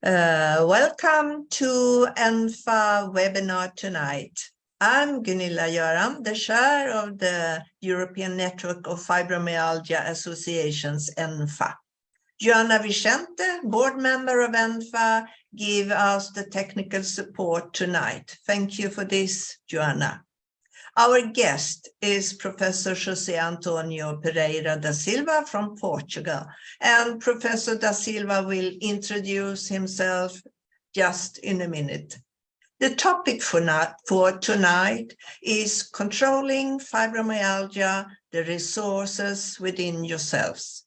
Welcome to ENFA webinar tonight. I'm Gunilla Göran, the chair of the European Network of Fibromyalgia Associations, ENFA. Joanna Vicente, board member of ENFA, give us the technical support tonight. Thank you for this, Joanna. Our guest is Professor José António Pereira da Silva from Portugal, and Professor da Silva will introduce himself just in a minute. The topic for tonight is controlling fibromyalgia, the resources within yourselves.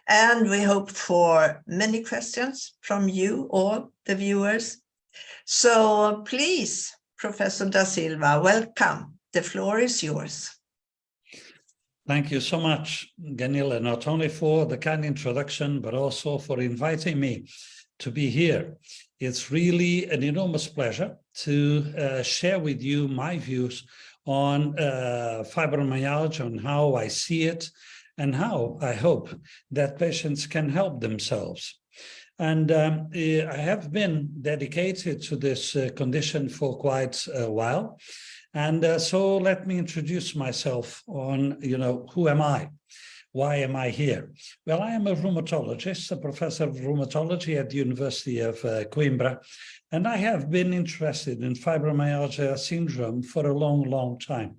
And we hope for many questions from you, all the viewers. So please, Professor da Silva, welcome. The floor is yours. Thank you so much, Gunilla, not only for the kind introduction, but also for inviting me to be here. It's really an enormous pleasure to share with you my views on fibromyalgia, on how I see it, and how I hope that patients can help themselves. And I have been dedicated to this condition for quite a while. And so let me introduce myself on, who am I? Why am I here? Well, I am a rheumatologist, a professor of rheumatology at the University of Coimbra, and I have been interested in fibromyalgia syndrome for a long, long time.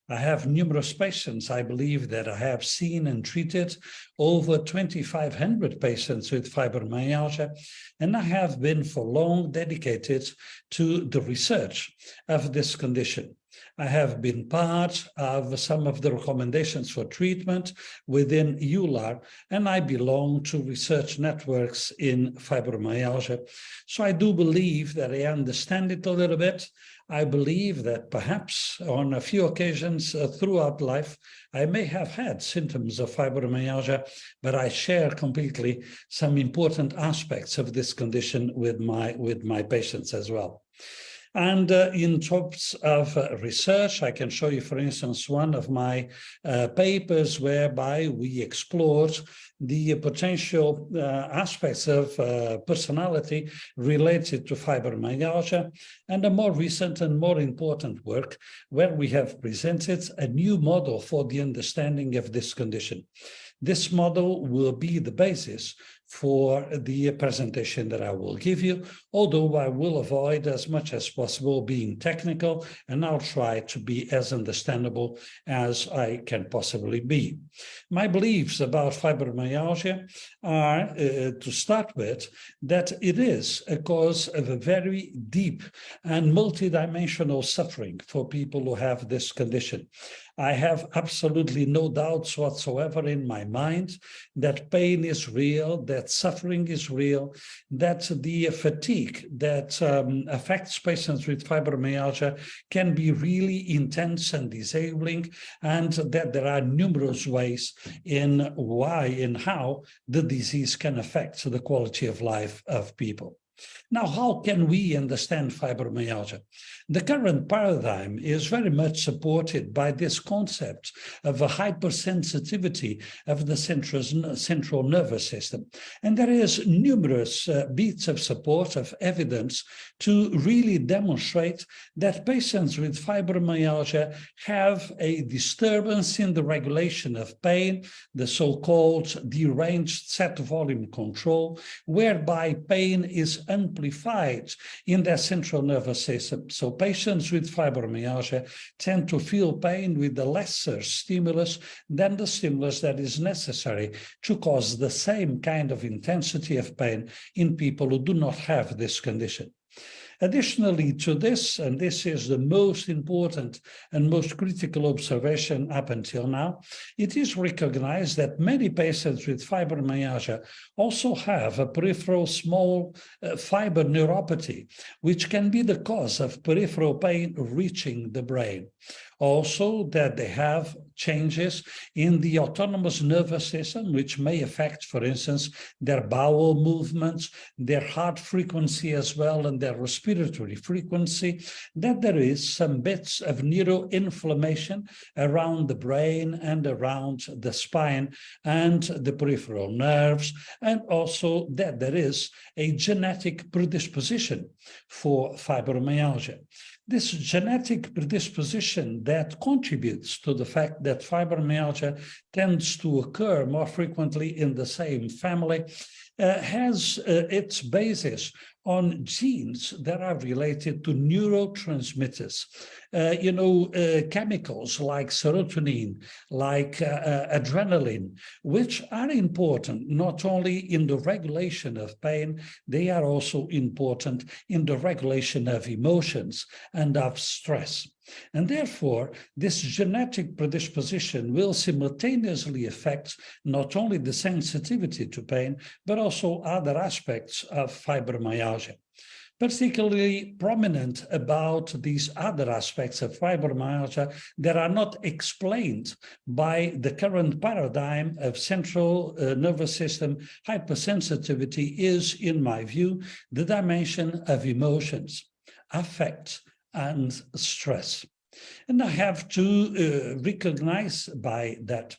I have numerous patients, I believe, that I have seen and treated, over 2,500 patients with fibromyalgia, and I have been for long dedicated to the research of this condition. I have been part of some of the recommendations for treatment within EULAR, and I belong to research networks in fibromyalgia. So I do believe that I understand it a little bit. I believe that perhaps on a few occasions throughout life, I may have had symptoms of fibromyalgia, but I share completely some important aspects of this condition with my patients as well. And in terms of research, I can show you, for instance, one of my papers whereby we explored the potential aspects of personality related to fibromyalgia, and a more recent and more important work where we have presented a new model for the understanding of this condition. This model will be the basis for the presentation that I will give you, although I will avoid as much as possible being technical, and I'll try to be as understandable as I can possibly be. My beliefs about fibromyalgia are, to start with, that it is a cause of a very deep and multidimensional suffering for people who have this condition. I have absolutely no doubts whatsoever in my mind that pain is real, that suffering is real, that the fatigue that affects patients with fibromyalgia can be really intense and disabling, and that there are numerous ways in why and how the disease can affect the quality of life of people. Now, how can we understand fibromyalgia? The current paradigm is very much supported by this concept of a hypersensitivity of the central nervous system. And there is numerous bits of support, of evidence, to really demonstrate that patients with fibromyalgia have a disturbance in the regulation of pain, the so-called deranged set volume control, whereby pain is amplified in their central nervous system. So patients with fibromyalgia tend to feel pain with a lesser stimulus than the stimulus that is necessary to cause the same kind of intensity of pain in people who do not have this condition. Additionally to this, and this is the most important and most critical observation up until now, it is recognized that many patients with fibromyalgia also have a peripheral small fiber neuropathy, which can be the cause of peripheral pain reaching the brain. Also that they have changes in the autonomous nervous system, which may affect, for instance, their bowel movements, their heart frequency as well, and their respiratory frequency, that there is some bits of neuroinflammation around the brain and around the spine and the peripheral nerves, and also that there is a genetic predisposition for fibromyalgia. This genetic predisposition that contributes to the fact that fibromyalgia tends to occur more frequently in the same family has its basis on genes that are related to neurotransmitters, chemicals like serotonin, like adrenaline, which are important not only in the regulation of pain, they are also important in the regulation of emotions and of stress. And therefore, this genetic predisposition will simultaneously affect not only the sensitivity to pain, but also other aspects of fibromyalgia. Particularly prominent about these other aspects of fibromyalgia that are not explained by the current paradigm of central nervous system hypersensitivity is, in my view, the dimension of emotions, affect, and stress. And I have to recognize by that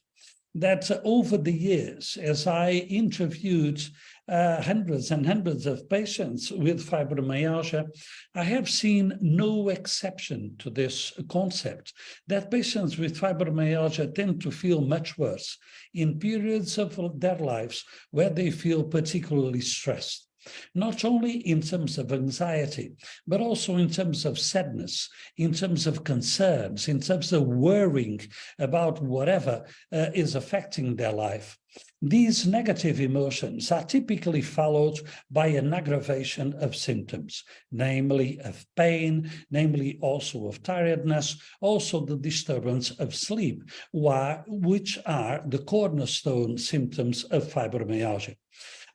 over the years, as I interviewed hundreds and hundreds of patients with fibromyalgia, I have seen no exception to this concept, that patients with fibromyalgia tend to feel much worse in periods of their lives where they feel particularly stressed. Not only in terms of anxiety, but also in terms of sadness, in terms of concerns, in terms of worrying about whatever is affecting their life. These negative emotions are typically followed by an aggravation of symptoms, namely of pain, namely also of tiredness, also the disturbance of sleep, which are the cornerstone symptoms of fibromyalgia.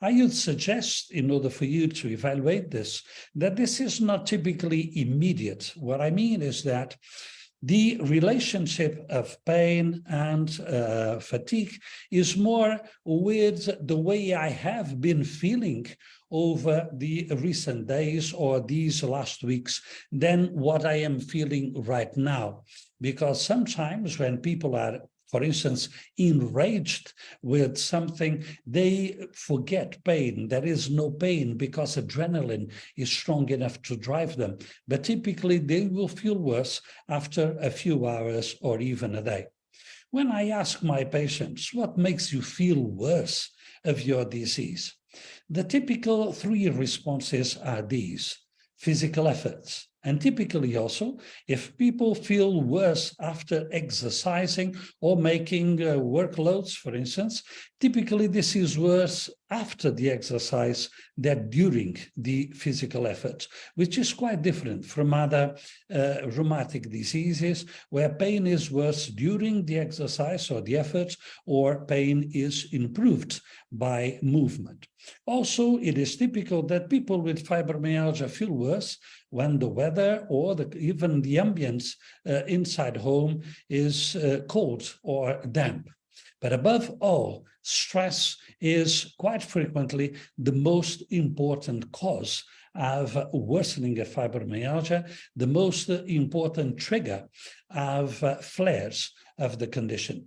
I would suggest, in order for you to evaluate this, that this is not typically immediate. What I mean is that the relationship of pain and fatigue is more with the way I have been feeling over the recent days or these last weeks than what I am feeling right now. Because sometimes when people are, for instance, enraged with something, they forget pain. There is no pain because adrenaline is strong enough to drive them. But typically, they will feel worse after a few hours or even a day. When I ask my patients, what makes you feel worse of your disease? The typical three responses are these: physical efforts. And typically also, if people feel worse after exercising or making workloads, for instance, typically this is worse after the exercise than during the physical effort, which is quite different from other rheumatic diseases where pain is worse during the exercise or the effort, or pain is improved by movement. Also, it is typical that people with fibromyalgia feel worse when the weather or even the ambience inside home is cold or damp. But above all, stress is quite frequently the most important cause of worsening of fibromyalgia, the most important trigger of flares of the condition.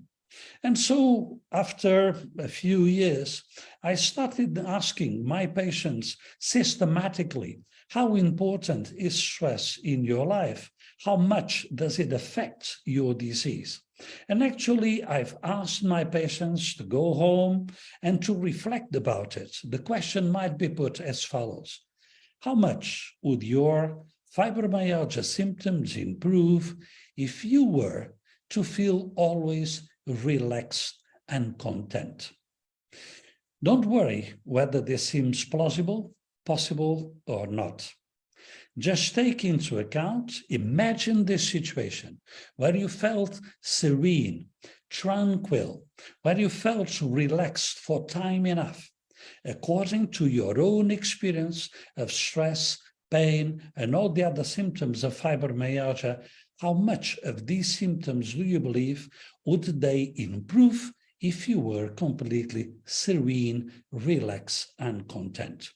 And so after a few years, I started asking my patients systematically, how important is stress in your life? How much does it affect your disease? And actually, I've asked my patients to go home and to reflect about it. The question might be put as follows: how much would your fibromyalgia symptoms improve if you were to feel always relaxed and content? Don't worry whether this seems plausible, possible, or not. Just take into account, imagine this situation where you felt serene, tranquil, where you felt relaxed for time enough, according to your own experience of stress, pain, and all the other symptoms of fibromyalgia. how much of these symptoms do you believe would they improve if you were completely serene, relaxed, and content?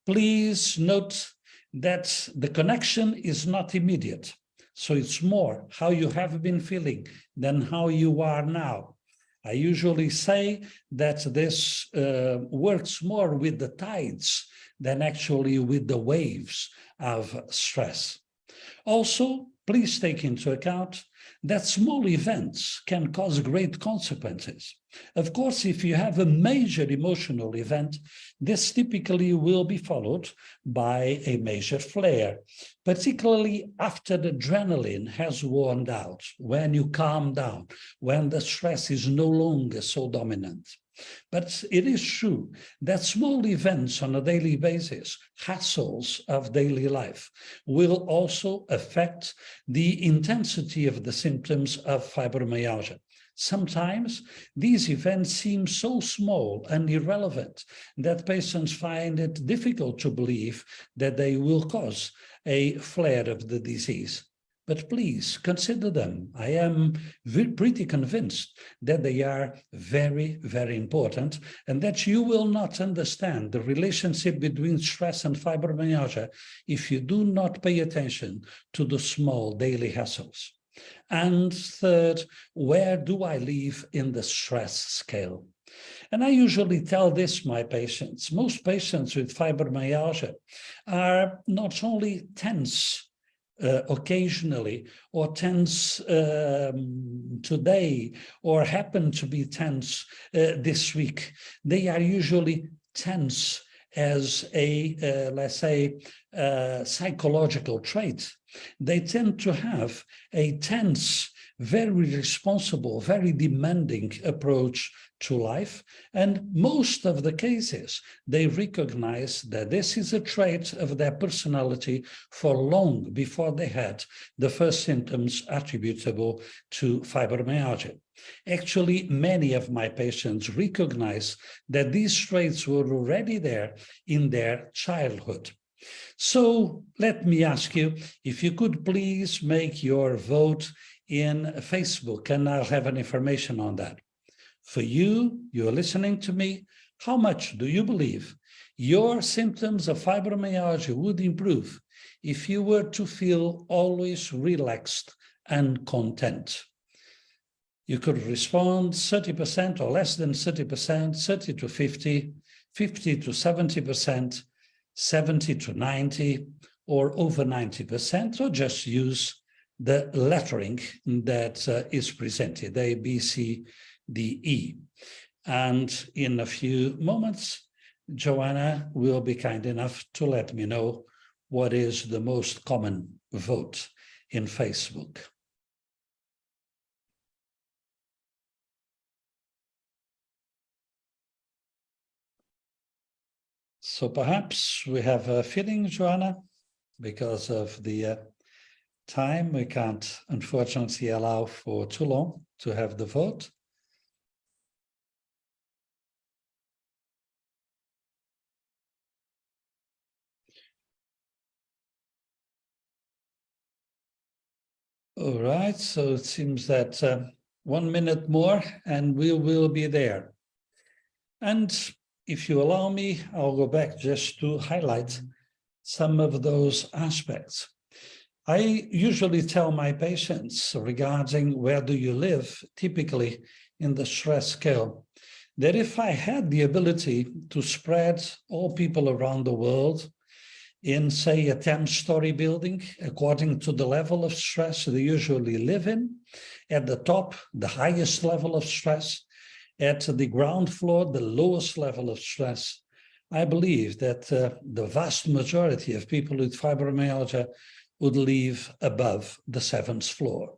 Please note that the connection is not immediate. So it's more how you have been feeling than how you are now. I usually say that this works more with the tides than actually with the waves of stress. Also, please take into account that small events can cause great consequences. Of course, if you have a major emotional event, this typically will be followed by a major flare, particularly after the adrenaline has worn out, when you calm down, when the stress is no longer so dominant. But it is true that small events on a daily basis, hassles of daily life, will also affect the intensity of the symptoms of fibromyalgia. Sometimes these events seem so small and irrelevant that patients find it difficult to believe that they will cause a flare of the disease. But please consider them. I am pretty convinced that they are very, very important and that you will not understand the relationship between stress and fibromyalgia if you do not pay attention to the small daily hassles. And third, where do I live in the stress scale? And I usually tell this my patients. Most patients with fibromyalgia are not only tense occasionally, or tense today, or happen to be tense this week. They are usually tense as a, let's say, psychological trait. They tend to have a tense, very responsible, very demanding approach to life. And most of the cases, they recognize that this is a trait of their personality for long before they had the first symptoms attributable to fibromyalgia. Actually, many of my patients recognize that these traits were already there in their childhood. So let me ask you if you could please make your vote in Facebook, and I'll have an information on that. For you, you're listening to me, how much do you believe your symptoms of fibromyalgia would improve if you were to feel always relaxed and content? You could respond 30% or less than 30%, 30 to 50, 50 to 70%, 70 to 90, or over 90%, or just use the lettering that is presented, A, B, C, D, E. And in a few moments, Joanna will be kind enough to let me know what is the most common vote in Facebook. So perhaps we have a feeling, Joanna, because of the time, we can't unfortunately allow for too long to have the vote. All right, so it seems that 1 minute more and we will be there. And if you allow me, I'll go back just to highlight some of those aspects. I usually tell my patients regarding where do you live, typically in the stress scale, that if I had the ability to spread all people around the world in, say, a 10-story building, according to the level of stress they usually live in, at the top, the highest level of stress, at the ground floor, the lowest level of stress, I believe that the vast majority of people with fibromyalgia would live above the 7th floor.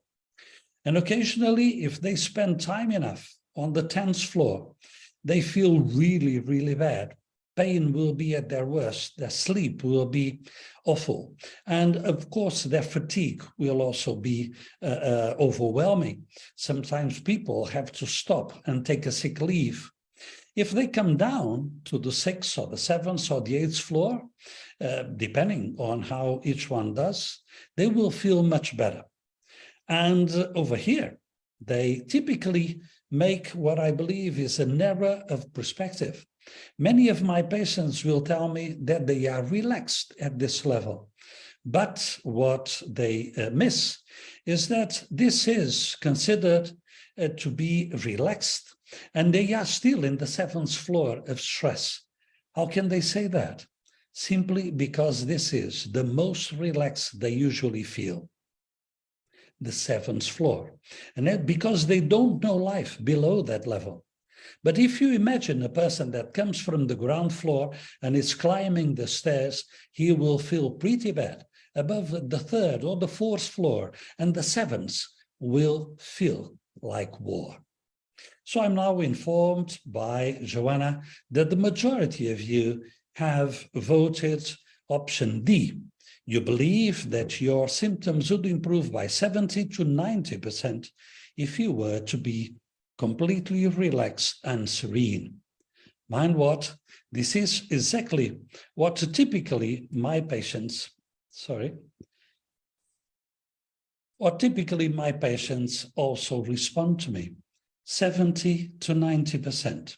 And occasionally, if they spend time enough on the 10th floor, they feel really, really bad. Pain will be at their worst, their sleep will be awful. And of course, their fatigue will also be overwhelming. Sometimes people have to stop and take a sick leave. If they come down to the 6th or the 7th or the 8th floor, depending on how each one does, they will feel much better. And over here, they typically make what I believe is an error of perspective. Many of my patients will tell me that they are relaxed at this level. But what they miss is that this is considered to be relaxed, and they are still in the 7th floor of stress. How can they say that? Simply because this is the most relaxed they usually feel, the 7th floor. And that because they don't know life below that level. But if you imagine a person that comes from the ground floor and is climbing the stairs, he will feel pretty bad. Above the 3rd or the 4th floor, and the 7th will feel like war. So I'm now informed by Joanna that the majority of you have voted option D. You believe that your symptoms would improve by 70 to 90% if you were to be completely relaxed and serene. Mind what? This is exactly what typically my patients also respond to me, 70 to 90%.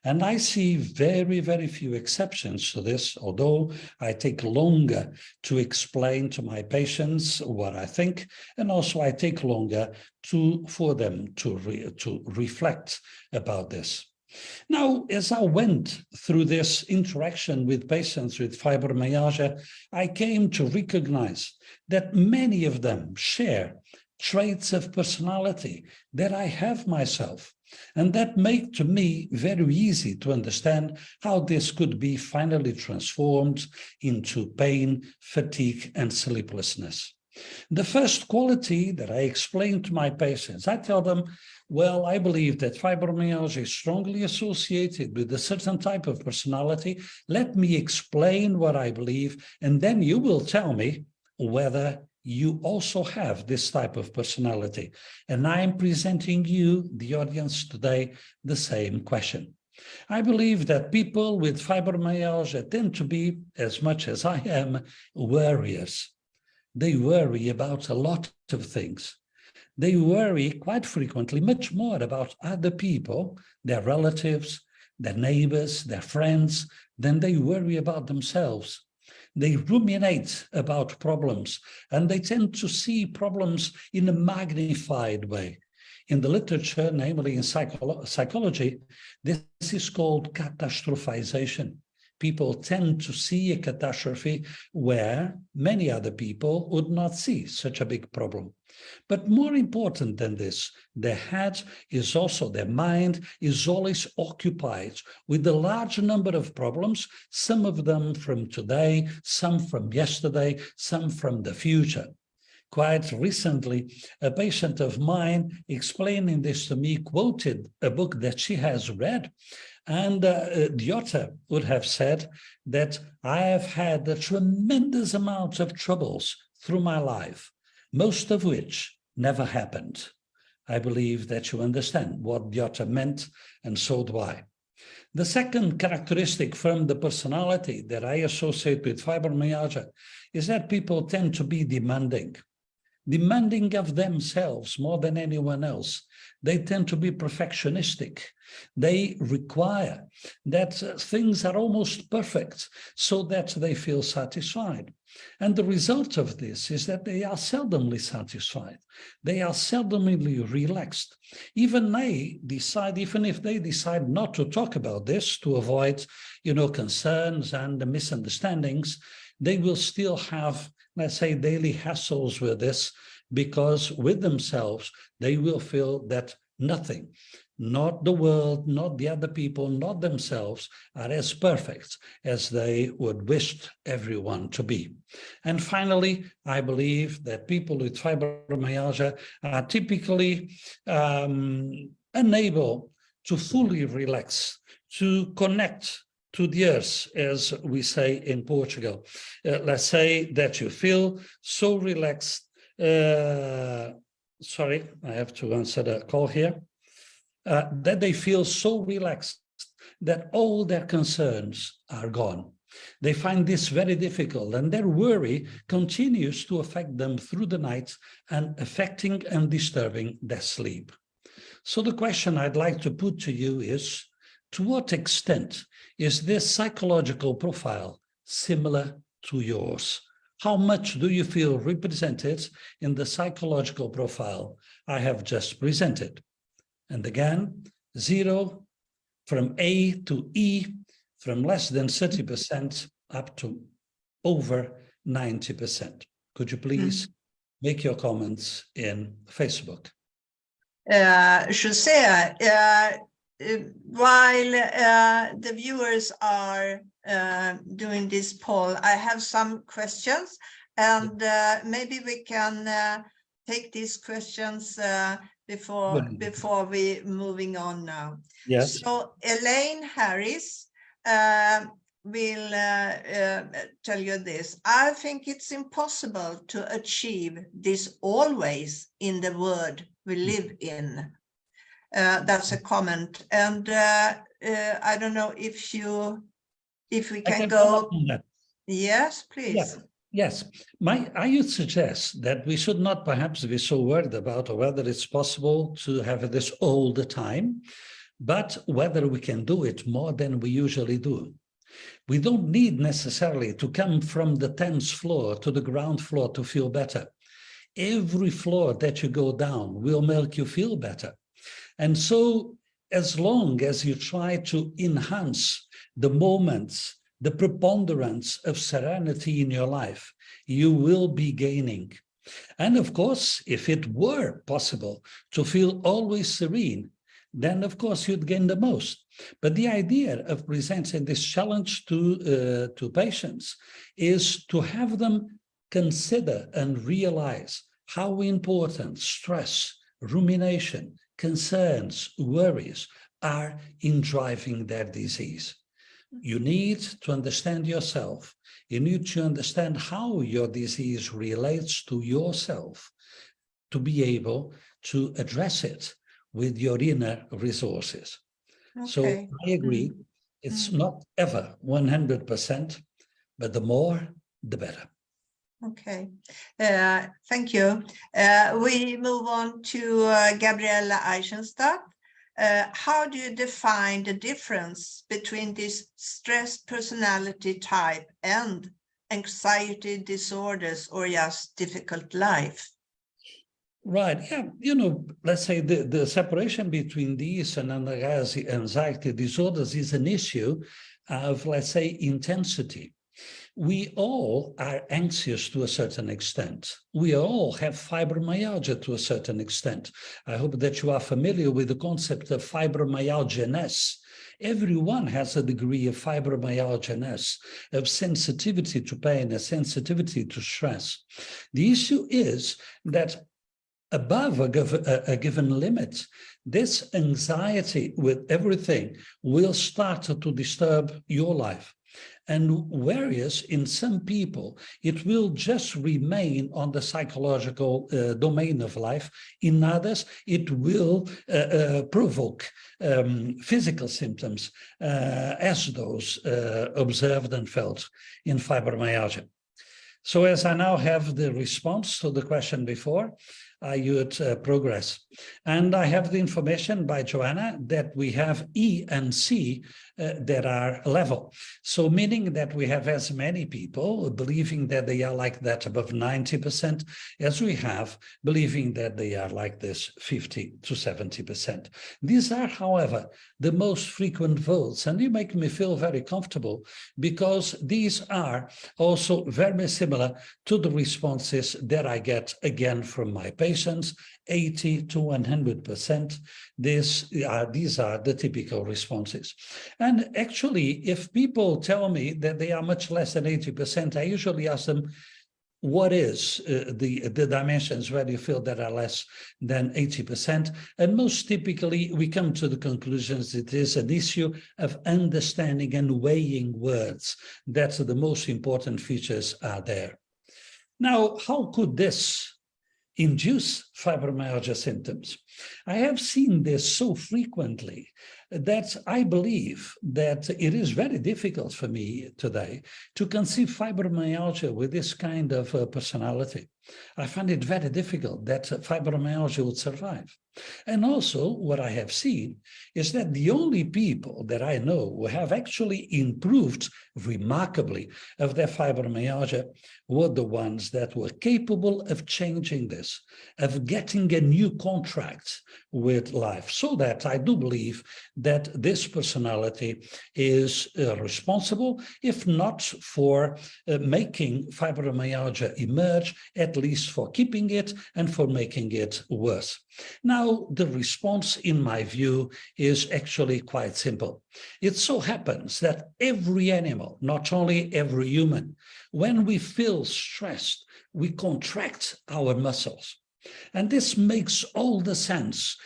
And I see very, very few exceptions to this, although I take longer to explain to my patients what I think, and also I take longer for them to reflect about this. Now, as I went through this interaction with patients with fibromyalgia, I came to recognize that many of them share traits of personality that I have myself, and that make to me very easy to understand how this could be finally transformed into pain, fatigue, and sleeplessness. The first quality that I explain to my patients, I tell them, well, I believe that fibromyalgia is strongly associated with a certain type of personality. Let me explain what I believe, and then you will tell me whether you also have this type of personality. And I am presenting you, the audience today, the same question. I believe that people with fibromyalgia tend to be, as much as I am, worriers. They worry about a lot of things. They worry quite frequently much more about other people, their relatives, their neighbors, their friends, than they worry about themselves. They ruminate about problems, and they tend to see problems in a magnified way. In the literature, namely in psychology, this is called catastrophization. People tend to see a catastrophe where many other people would not see such a big problem. But more important than this, their head is also, their mind is always occupied with a large number of problems, some of them from today, some from yesterday, some from the future. Quite recently, a patient of mine explaining this to me quoted a book that she has read, and the author would have said that I have had a tremendous amount of troubles through my life, most of which never happened. I believe that you understand what the author meant, and so do I. The second characteristic from the personality that I associate with fibromyalgia is that people tend to be demanding of themselves more than anyone else. They tend to be perfectionistic. They require that things are almost perfect so that they feel satisfied. And the result of this is that they are seldomly satisfied. They are seldomly relaxed. Even if they decide not to talk about this to avoid, concerns and misunderstandings, they will still have, let's say, daily hassles with this, because with themselves, they will feel that nothing, not the world, not the other people, not themselves, are as perfect as they would wish everyone to be. And finally, I believe that people with fibromyalgia are typically unable to fully relax, to connect to the earth, as we say in Portugal. Let's say that you feel so relaxed. Sorry, I have to answer the call here. That they feel so relaxed that all their concerns are gone. They find this very difficult, and their worry continues to affect them through the night and affecting and disturbing their sleep. So the question I'd like to put to you is, to what extent is this psychological profile similar to yours? How much do you feel represented in the psychological profile I have just presented? And again, 0 from A to E, from less than 30% up to over 90%. Could you please make your comments in Facebook? José, while the viewers are doing this poll, I have some questions, and maybe we can take these questions before we moving on now. Yes. So Elaine Harris will tell you this. I think it's impossible to achieve this always in the world we live in. That's a comment, and I don't know if we can go. Yes, please. Yeah. Yes, I would suggest that we should not perhaps be so worried about whether it's possible to have this all the time, but whether we can do it more than we usually do. We don't need necessarily to come from the 10th floor to the ground floor to feel better. Every floor that you go down will make you feel better. And so as long as you try to enhance the moments, the preponderance of serenity in your life, you will be gaining. And of course, if it were possible to feel always serene, then of course you'd gain the most. But the idea of presenting this challenge to patients is to have them consider and realize how important stress, rumination, concerns, worries are in driving their disease. You need to understand yourself. You need to understand how your disease relates to yourself to be able to address it with your inner resources. Okay. So I agree, it's not ever 100%, but the more, the better. Okay, thank you. We move on to Gabriella Eichenstadt. How do you define the difference between this stress personality type and anxiety disorders or just difficult life? Right, yeah, let's say the separation between these and anxiety disorders is an issue of, let's say, intensity. We all are anxious to a certain extent. We all have fibromyalgia to a certain extent. I hope that you are familiar with the concept of fibromyalgia-ness. Everyone has a degree of fibromyalgia-ness, of sensitivity to pain, a sensitivity to stress. The issue is that above a given limit, this anxiety with everything will start to disturb your life. And whereas in some people, it will just remain on the psychological domain of life, in others, it will provoke physical symptoms as those observed and felt in fibromyalgia. So as I now have the response to the question before, I would progress. And I have the information by Joanna that we have E and C that are level. So meaning that we have as many people believing that they are like that above 90% as we have believing that they are like this 50 to 70%. These are, however, the most frequent votes, and they make me feel very comfortable because these are also very similar to the responses that I get again from my patients, 80 to 100%. These are the typical responses. And actually, if people tell me that they are much less than 80%, I usually ask them, what is the dimensions where you feel that are less than 80%? And most typically, we come to the conclusions it is an issue of understanding and weighing words. That's the most important features are there. Now, how could this induce fibromyalgia symptoms? I have seen this so frequently that I believe that it is very difficult for me today to conceive fibromyalgia with this kind of personality. I find it very difficult that fibromyalgia would survive. And also what I have seen is that the only people that I know who have actually improved remarkably of their fibromyalgia were the ones that were capable of changing this, of getting a new contract with life. So that I do believe that this personality is responsible, if not for making fibromyalgia emerge, at least for keeping it and for making it worse. Now, the response, in my view, is actually quite simple. It so happens that every animal, not only every human, when we feel stressed, we contract our muscles. And this makes all the sense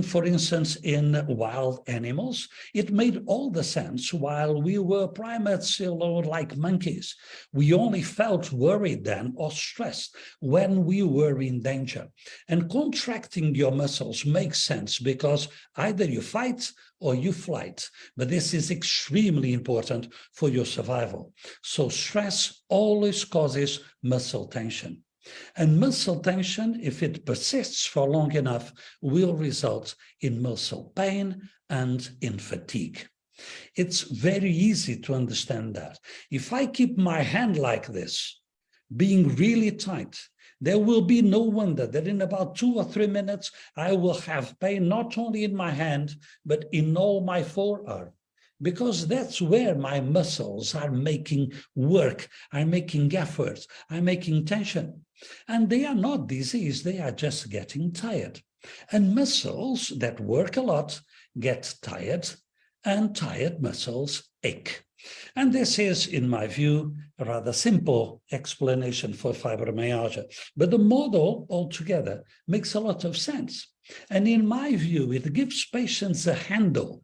for instance, in wild animals. It made all the sense while we were primates, like monkeys. We only felt worried then or stressed when we were in danger. And contracting your muscles makes sense because either you fight or you flight. But this is extremely important for your survival. So stress always causes muscle tension. And muscle tension, if it persists for long enough, will result in muscle pain and in fatigue. It's very easy to understand that. If I keep my hand like this, being really tight, there will be no wonder that in about 2 or 3 minutes, I will have pain not only in my hand, but in all my forearm. Because that's where my muscles are making work, are making efforts, are making tension. And they are not disease, they are just getting tired. And muscles that work a lot get tired, and tired muscles ache. And this is, in my view, a rather simple explanation for fibromyalgia. But the model altogether makes a lot of sense. And in my view, it gives patients a handle.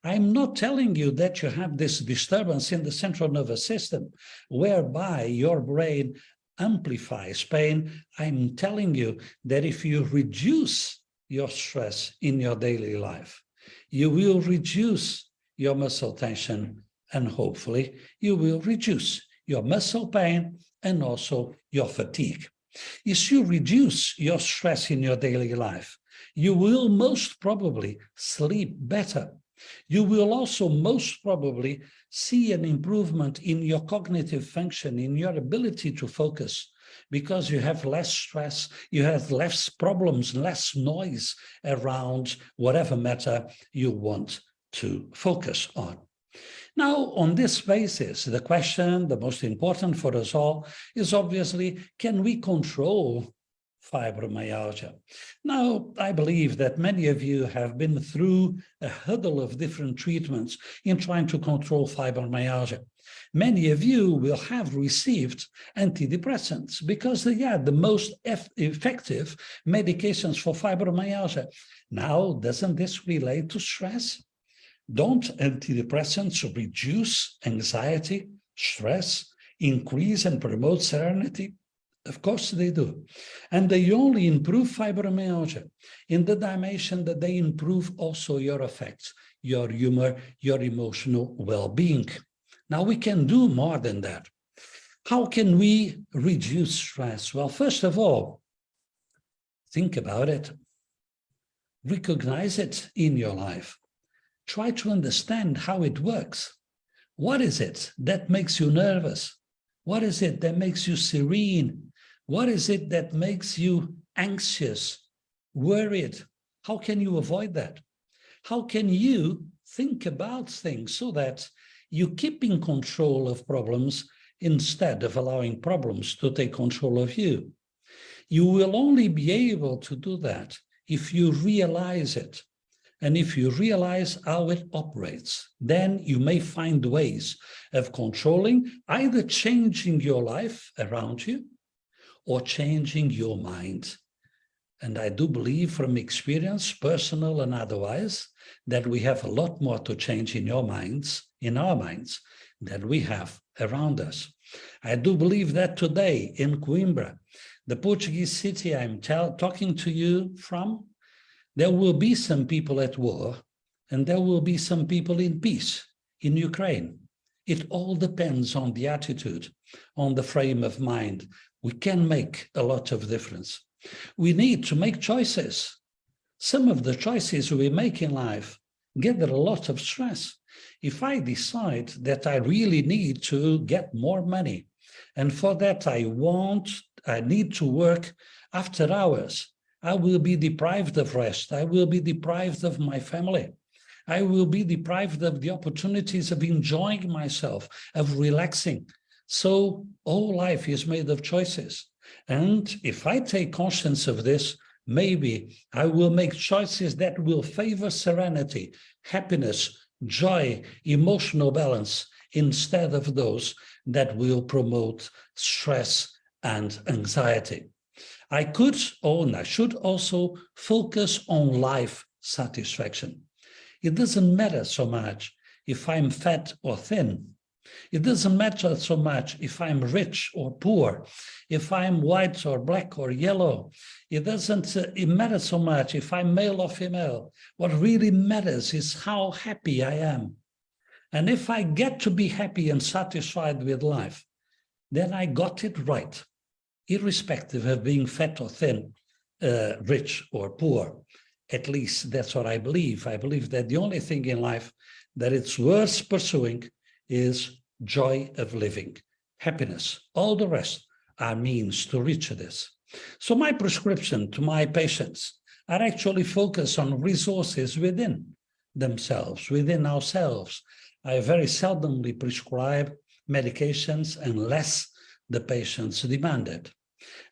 I'm not telling you that you have this disturbance in the central nervous system whereby your brain amplifies pain. I'm telling you that if you reduce your stress in your daily life, you will reduce your muscle tension, and hopefully you will reduce your muscle pain and also your fatigue. If you reduce your stress in your daily life, you will most probably sleep better. You will also most probably see an improvement in your cognitive function, in your ability to focus, because you have less stress, you have less problems, less noise around whatever matter you want to focus on. Now, on this basis, the question, the most important for us all, is obviously, can we control fibromyalgia? Now, I believe that many of you have been through a huddle of different treatments in trying to control fibromyalgia. Many of you will have received antidepressants because they are the most effective medications for fibromyalgia. Now, doesn't this relate to stress? Don't antidepressants reduce anxiety, stress, increase and promote serenity? Of course they do. And they only improve fibromyalgia in the dimension that they improve also your affects, your humor, your emotional well-being. Now we can do more than that. How can we reduce stress? Well, first of all, think about it. Recognize it in your life. Try to understand how it works. What is it that makes you nervous? What is it that makes you serene? What is it that makes you anxious, worried? How can you avoid that? How can you think about things so that you keep in control of problems instead of allowing problems to take control of you? You will only be able to do that if you realize it. And if you realize how it operates, then you may find ways of controlling, either changing your life around you or changing your mind. And I do believe from experience, personal and otherwise, that we have a lot more to change in our minds, than we have around us. I do believe that today in Coimbra, the Portuguese city I'm talking to you from, There will be some people at war, and there will be some people in peace in Ukraine. It all depends on the attitude, on the frame of mind. We can make a lot of difference. We need to make choices. Some of the choices we make in life gather a lot of stress. If I decide that I really need to get more money, and for that I need to work after hours, I will be deprived of rest. I will be deprived of my family. I will be deprived of the opportunities of enjoying myself, of relaxing. So all life is made of choices. And if I take conscience of this, maybe I will make choices that will favor serenity, happiness, joy, emotional balance, instead of those that will promote stress and anxiety. I could, and I should also focus on life satisfaction. It doesn't matter so much if I'm fat or thin. It doesn't matter so much if I'm rich or poor, if I'm white or black or yellow. It doesn't matter so much if I'm male or female. What really matters is how happy I am. And if I get to be happy and satisfied with life, then I got it right, irrespective of being fat or thin, rich or poor. At least that's what I believe. I believe that the only thing in life that it's worth pursuing is joy of living, happiness. All the rest are means to reach this. So my prescription to my patients are actually focused on resources within themselves, within ourselves. I very seldomly prescribe medications unless the patients demand it.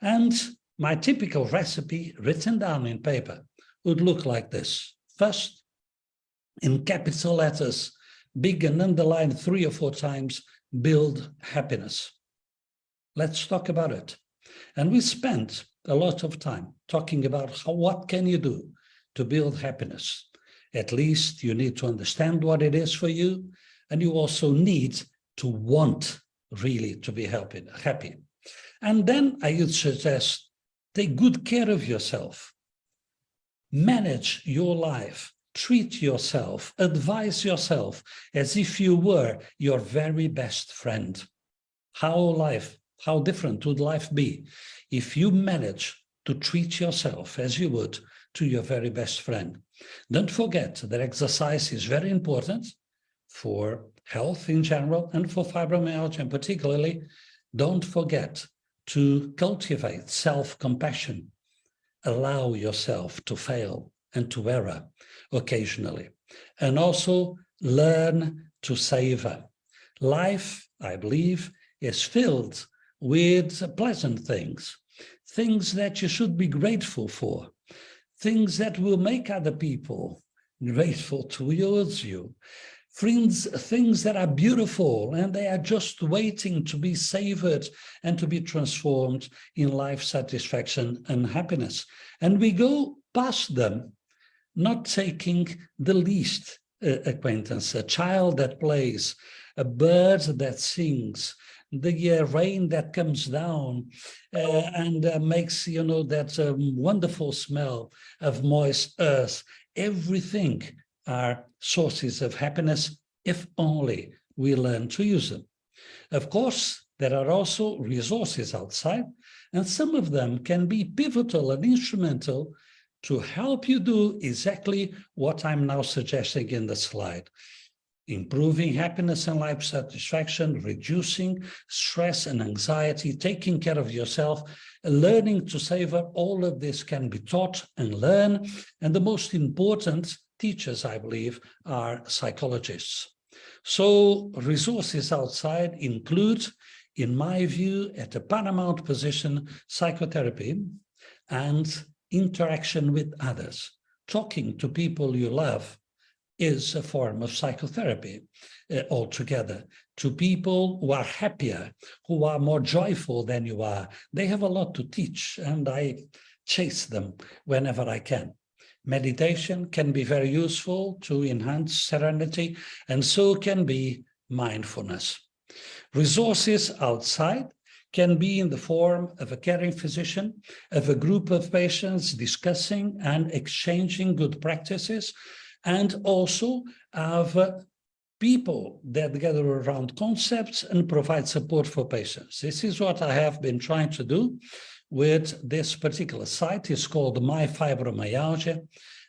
And my typical recipe written down in paper would look like this. First, in capital letters, big and underlined 3 or 4 times, build happiness. Let's talk about it. And we spent a lot of time talking about what can you do to build happiness. At least you need to understand what it is for you, and you also need to want really to be happy. And then I would suggest, take good care of yourself. Manage your life, treat yourself, advise yourself as if you were your very best friend. How different would life be if you manage to treat yourself as you would to your very best friend? Don't forget that exercise is very important for health in general and for fibromyalgia in particularly. Don't forget to cultivate self-compassion. Allow yourself to fail and to err occasionally. And also learn to savor. Life, I believe, is filled with pleasant things, things that you should be grateful for, things that will make other people grateful towards you, things that are beautiful and they are just waiting to be savored and to be transformed in life satisfaction and happiness. And we go past them, not taking the least acquaintance, a child that plays, a bird that sings, the rain that comes down and makes, that wonderful smell of moist earth. Everything are sources of happiness if only we learn to use them. Of course, there are also resources outside, and some of them can be pivotal and instrumental to help you do exactly what I'm now suggesting in the slide. Improving happiness and life satisfaction, reducing stress and anxiety, taking care of yourself, learning to savor. All of this can be taught and learned. And the most important teachers, I believe, are psychologists. So resources outside include, in my view, at a paramount position, psychotherapy and interaction with others. Talking to people you love is a form of psychotherapy altogether. To people who are happier, who are more joyful than you are, they have a lot to teach, and I chase them whenever I can. Meditation can be very useful to enhance serenity, and so can be mindfulness. Resources outside can be in the form of a caring physician, of a group of patients discussing and exchanging good practices, and also of people that gather around concepts and provide support for patients. This is what I have been trying to do with this particular site. It's called My Fibromyalgia,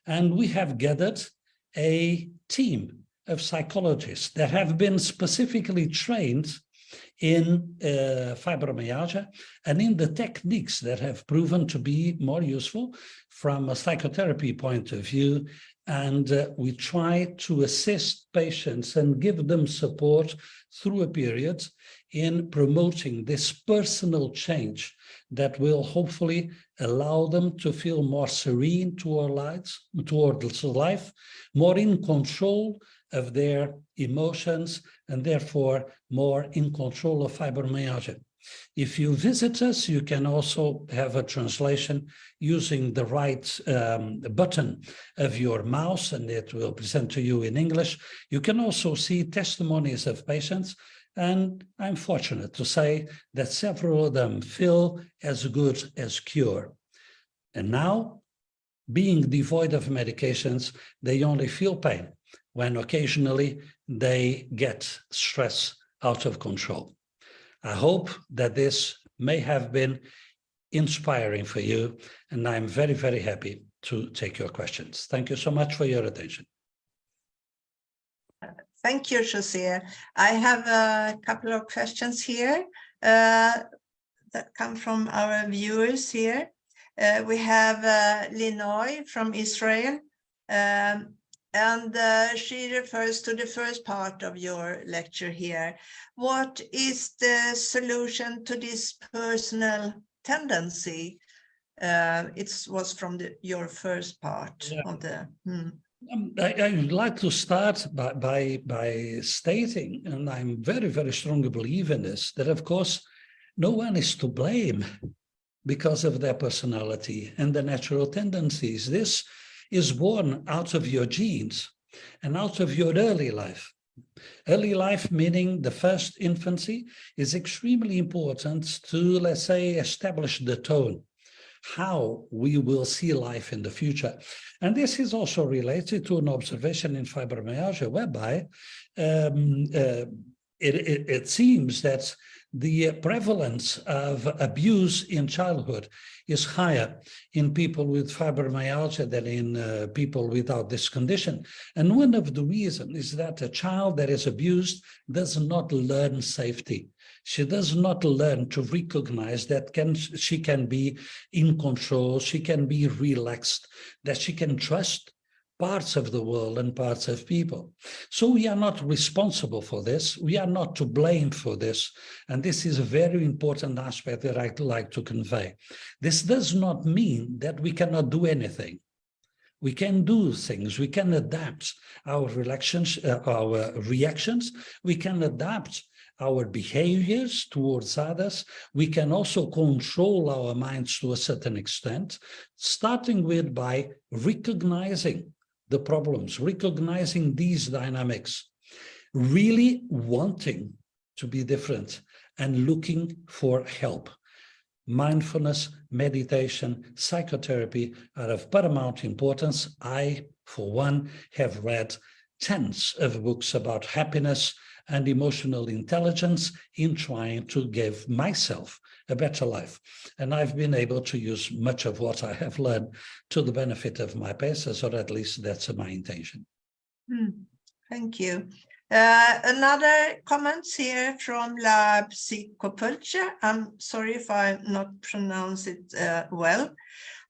and we have gathered a team of psychologists that have been specifically trained in fibromyalgia and in the techniques that have proven to be more useful from a psychotherapy point of view. And we try to assist patients and give them support through a period in promoting this personal change that will hopefully allow them to feel more serene towards life, more in control of their emotions, and therefore more in control of fibromyalgia. If you visit us, you can also have a translation using the right button of your mouse, and it will present to you in English. You can also see testimonies of patients, and I'm fortunate to say that several of them feel as good as cure. And now, being devoid of medications, they only feel pain when occasionally they get stress out of control. I hope that this may have been inspiring for you, and I'm very, very happy to take your questions. Thank you so much for your attention. Thank you, José. I have a couple of questions here that come from our viewers here. We have Linoy from Israel, and she refers to the first part of your lecture here. What is the solution to this personal tendency? It was from your first part of the... I would like to start by stating, and I'm very, very strongly believe in this, that of course, no one is to blame because of their personality and their natural tendencies. This is born out of your genes and out of your early life. Early life, meaning the first infancy, is extremely important to, let's say, establish the tone, how we will see life in the future. And this is also related to an observation in fibromyalgia, whereby it seems that the prevalence of abuse in childhood is higher in people with fibromyalgia than in people without this condition. And one of the reasons is that a child that is abused does not learn safety. She does not learn to recognize that she can be in control, she can be relaxed, that she can trust parts of the world and parts of people. So we are not responsible for this. We are not to blame for this. And this is a very important aspect that I'd like to convey. This does not mean that we cannot do anything. We can do things. We can adapt our reactions. We can adapt our behaviors towards others. We can also control our minds to a certain extent, starting with by recognizing the problems, recognizing these dynamics, really wanting to be different and looking for help. Mindfulness, meditation, psychotherapy are of paramount importance. I, for one, have read tens of books about happiness and emotional intelligence in trying to give myself a better life. And I've been able to use much of what I have learned to the benefit of my patients, or at least that's my intention. Thank you. Another comments here from La Psychopulture. I'm sorry if I not pronounce it well.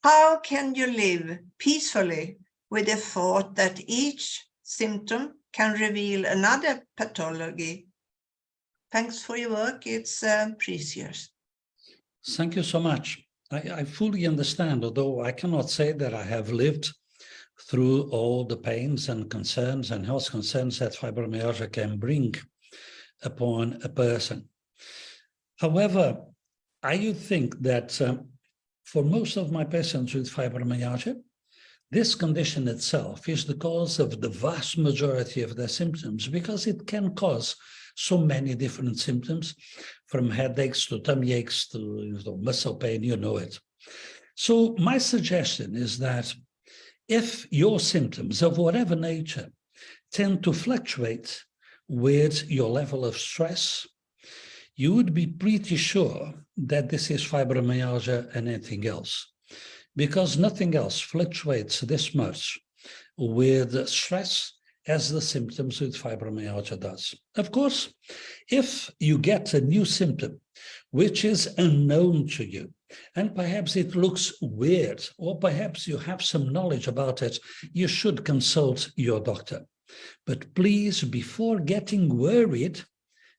How can you live peacefully with the thought that each symptom can reveal another pathology? Thanks for your work. It's precious. Thank you so much. I fully understand, although I cannot say that I have lived through all the pains and concerns and health concerns that fibromyalgia can bring upon a person. However, I would think that for most of my patients with fibromyalgia, this condition itself is the cause of the vast majority of their symptoms, because it can cause so many different symptoms. from headaches to tummy aches to muscle pain, you know it. So my suggestion is that if your symptoms of whatever nature tend to fluctuate with your level of stress, you would be pretty sure that this is fibromyalgia and anything else, because nothing else fluctuates this much with stress as the symptoms with fibromyalgia does. Of course, if you get a new symptom which is unknown to you, and perhaps it looks weird, or perhaps you have some knowledge about it, you should consult your doctor. But please, before getting worried,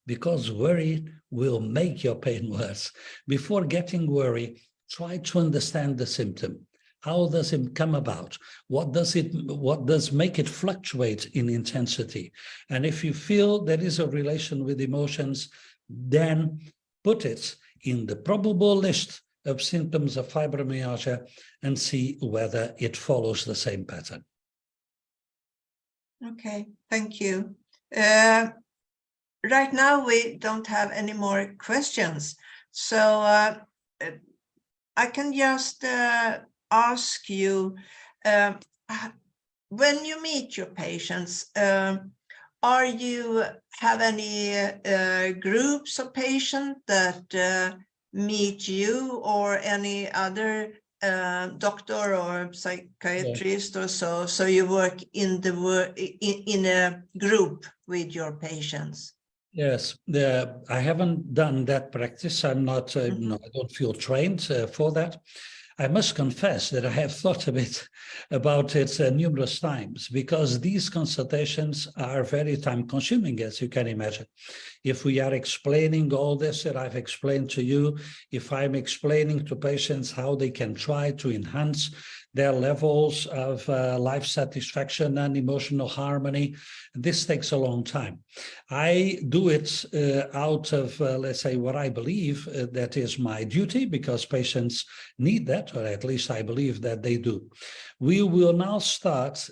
because worry will make your pain worse, before getting worried, try to understand the symptom. How does it come about? What does make it fluctuate in intensity? And if you feel there is a relation with emotions, then put it in the probable list of symptoms of fibromyalgia and see whether it follows the same pattern. Okay, thank you. Right now, we don't have any more questions. So I can just ask you, when you meet your patients, are you have any groups of patients that meet you or any other doctor or psychiatrist or so? So you work in a group with your patients? Yes, I haven't done that practice. I'm not, I don't feel trained for that. I must confess that I have thought a bit about it numerous times, because these consultations are very time consuming, as you can imagine. If we are explaining all this that I've explained to you, if I'm explaining to patients how they can try to enhance their levels of life satisfaction and emotional harmony, this takes a long time. I do it out of, let's say, what I believe that is my duty, because patients need that, or at least I believe that they do. We will now start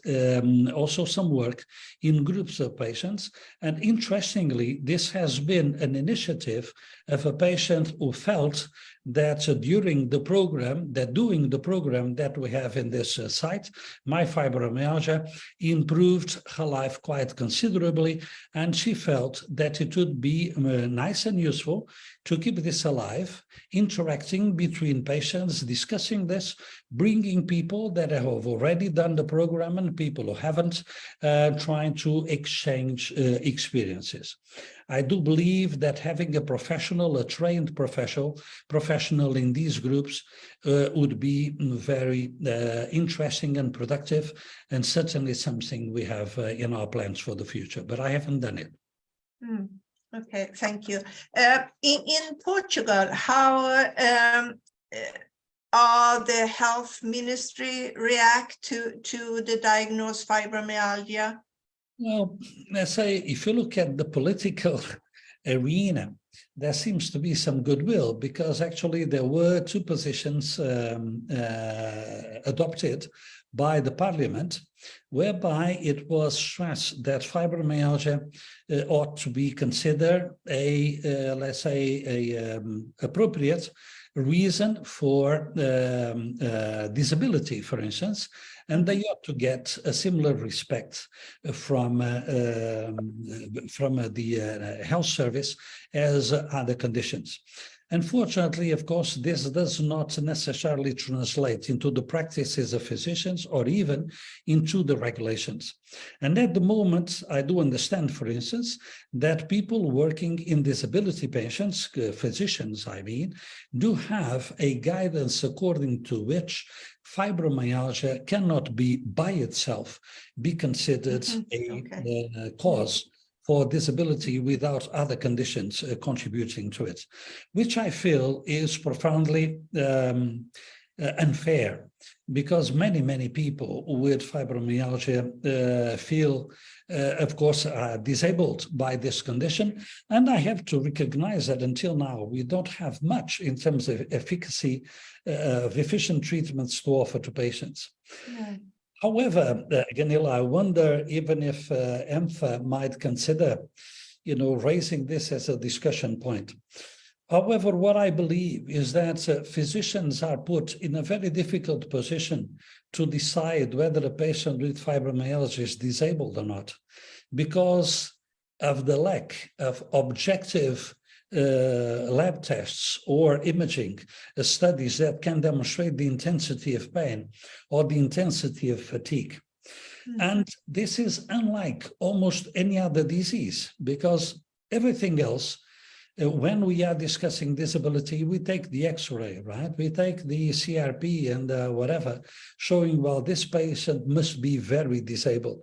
also some work in groups of patients. And interestingly, this has been an initiative of a patient who felt that during the program, doing the program that we have in this site, My Fibromyalgia, improved her life quite considerably. And she felt that it would be nice and useful to keep this alive, interacting between patients, discussing this, bringing people that have already done the program and people who haven't, trying to exchange experiences. I do believe that having a professional, a trained professional in these groups would be very interesting and productive, and certainly something we have in our plans for the future, but I haven't done it. Okay, thank you. In Portugal, how are the health ministry react to the diagnosed fibromyalgia? Well, let's say if you look at the political arena, there seems to be some goodwill, because actually there were two positions adopted by the parliament, whereby it was stressed that fibromyalgia ought to be considered a, let's say, a appropriate reason for disability, for instance, and they ought to get a similar respect from the health service as other conditions. Unfortunately, of course, this does not necessarily translate into the practices of physicians or even into the regulations. And at the moment, I do understand, for instance, that people working in disability patients, physicians, I mean, do have a guidance according to which fibromyalgia cannot be by itself be considered a cause for disability without other conditions contributing to it, which I feel is profoundly unfair, because many people with fibromyalgia feel, of course, disabled by this condition. And I have to recognize that until now, we don't have much in terms of efficacy of efficient treatments to offer to patients. Yeah. However, Gunilla, I wonder even if ENFA might consider, raising this as a discussion point. However, what I believe is that physicians are put in a very difficult position to decide whether a patient with fibromyalgia is disabled or not, because of the lack of objective lab tests or imaging studies that can demonstrate the intensity of pain or the intensity of fatigue. And this is unlike almost any other disease, because everything else, when we are discussing disability, we take the X-ray, right? We take the CRP and whatever, showing, well, this patient must be very disabled.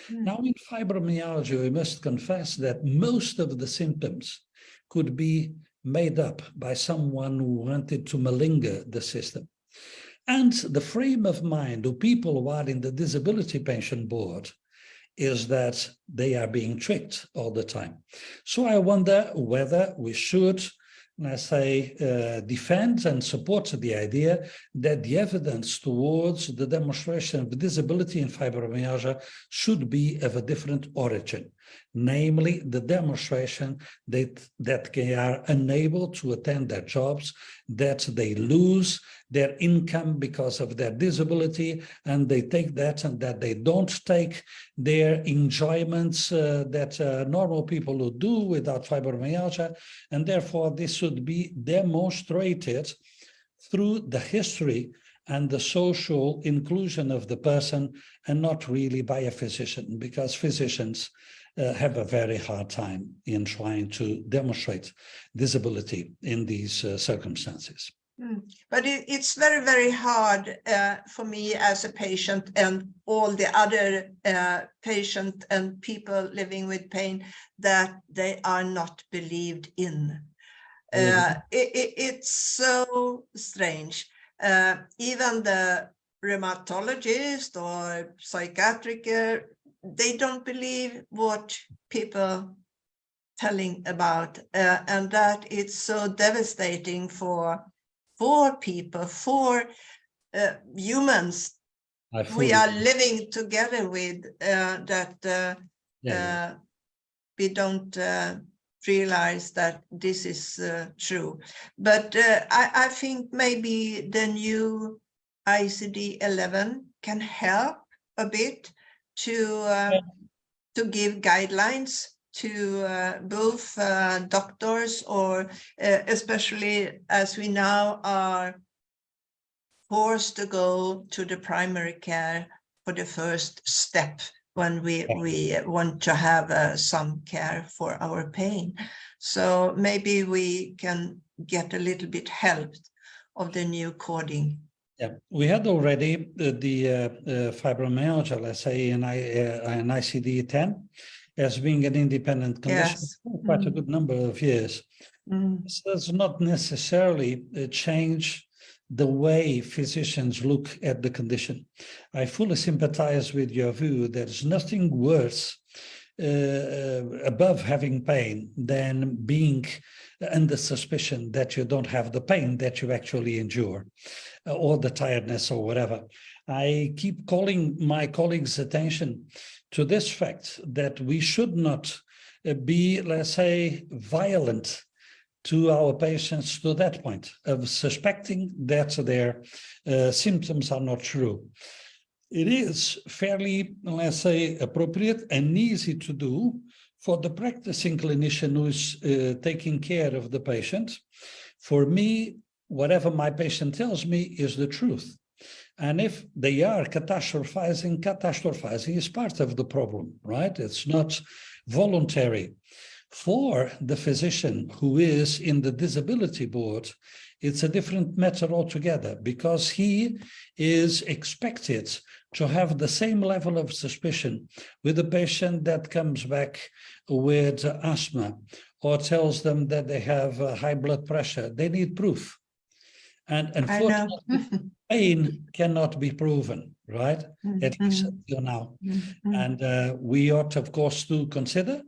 Now, in fibromyalgia, we must confess that most of the symptoms could be made up by someone who wanted to malinger the system. And the frame of mind of people who are in the disability pension board is that they are being tricked all the time. So I wonder whether we should, let's say, defend and support the idea that the evidence towards the demonstration of disability in fibromyalgia should be of a different origin, namely the demonstration that they are unable to attend their jobs, that they lose their income because of their disability, and they take that and that they don't take their enjoyments that normal people would do without fibromyalgia, and therefore this should be demonstrated through the history and the social inclusion of the person, and not really by a physician, because physicians have a very hard time in trying to demonstrate disability in these circumstances. But it's very, very hard for me as a patient and all the other patients and people living with pain that they are not believed in. It's so strange. Even the rheumatologist or psychiatric, they don't believe what people telling about, and that it's so devastating for people, for humans we are living together with, that we don't realize that this is true. But I think maybe the new ICD-11 can help a bit to give guidelines to both doctors, or especially as we now are forced to go to the primary care for the first step when we want to have some care for our pain. So maybe we can get a little bit helped of the new coding. Yeah, we had already the fibromyalgia, let's say, in ICD-10 as being an independent condition for quite a good number of years. This does not necessarily change the way physicians look at the condition. I fully sympathize with your view. There's nothing worse above having pain than being under suspicion that you don't have the pain that you actually endure, or the tiredness or whatever. I keep calling my colleagues' attention to this fact that we should not be, let's say, violent to our patients to that point of suspecting that their symptoms are not true. It is fairly, let's say, appropriate and easy to do for the practicing clinician who is taking care of the patient. For me, whatever my patient tells me is the truth. And if they are catastrophizing, catastrophizing is part of the problem, right? It's not voluntary. For the physician who is in the disability board, it's a different matter altogether, because he is expected to have the same level of suspicion with a patient that comes back with asthma or tells them that they have high blood pressure. They need proof. And unfortunately, pain cannot be proven, right? At least until now. And we ought, of course, to consider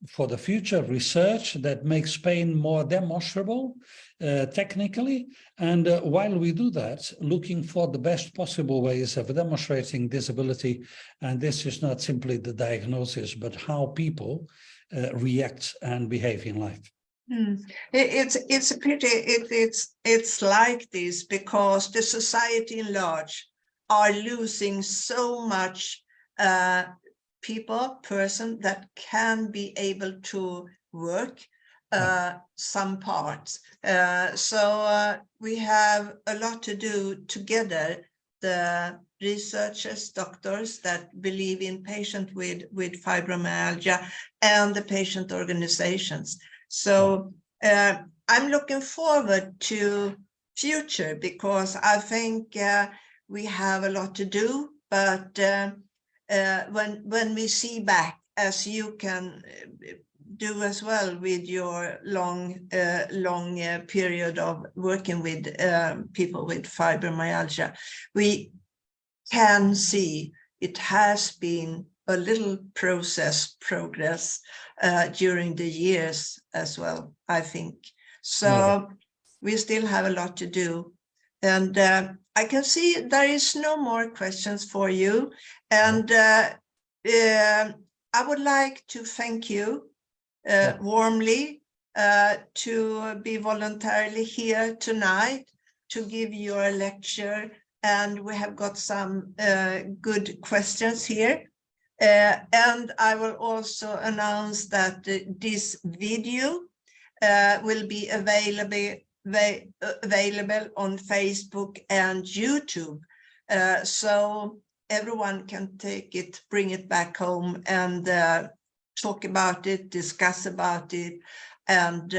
for the future research that makes pain more demonstrable technically. And while we do that, looking for the best possible ways of demonstrating disability. And this is not simply the diagnosis, but how people react and behave in life. It's like this because the society in large are losing so much person that can be able to work some parts. So we have a lot to do together, the researchers, doctors that believe in patient with fibromyalgia and the patient organizations. So I'm looking forward to future because I think we have a lot to do, but when we see back, as you can do as well with your long period of working with people with fibromyalgia, we can see it has been a little progress during the years as well, I think. So we still have a lot to do. And I can see there is no more questions for you. And I would like to thank you warmly to be voluntarily here tonight to give your lecture. And we have got some good questions here. And I will also announce that this video will be available on Facebook and YouTube. So everyone can take it, bring it back home and talk about it, discuss about it, and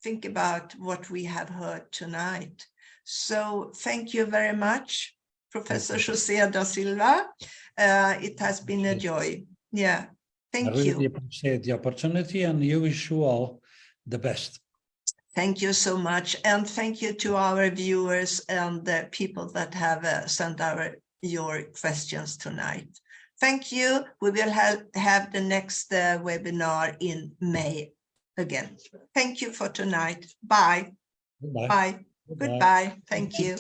think about what we have heard tonight. So thank you very much, Professor José da Silva. It has been a joy. Yeah, thank you. I really appreciate the opportunity and you wish you all the best. Thank you so much. And thank you to our viewers and the people that have sent your questions tonight. Thank you. We will have the next webinar in May again. Thank you for tonight. Bye. Goodbye. Bye. Goodbye. Thank you.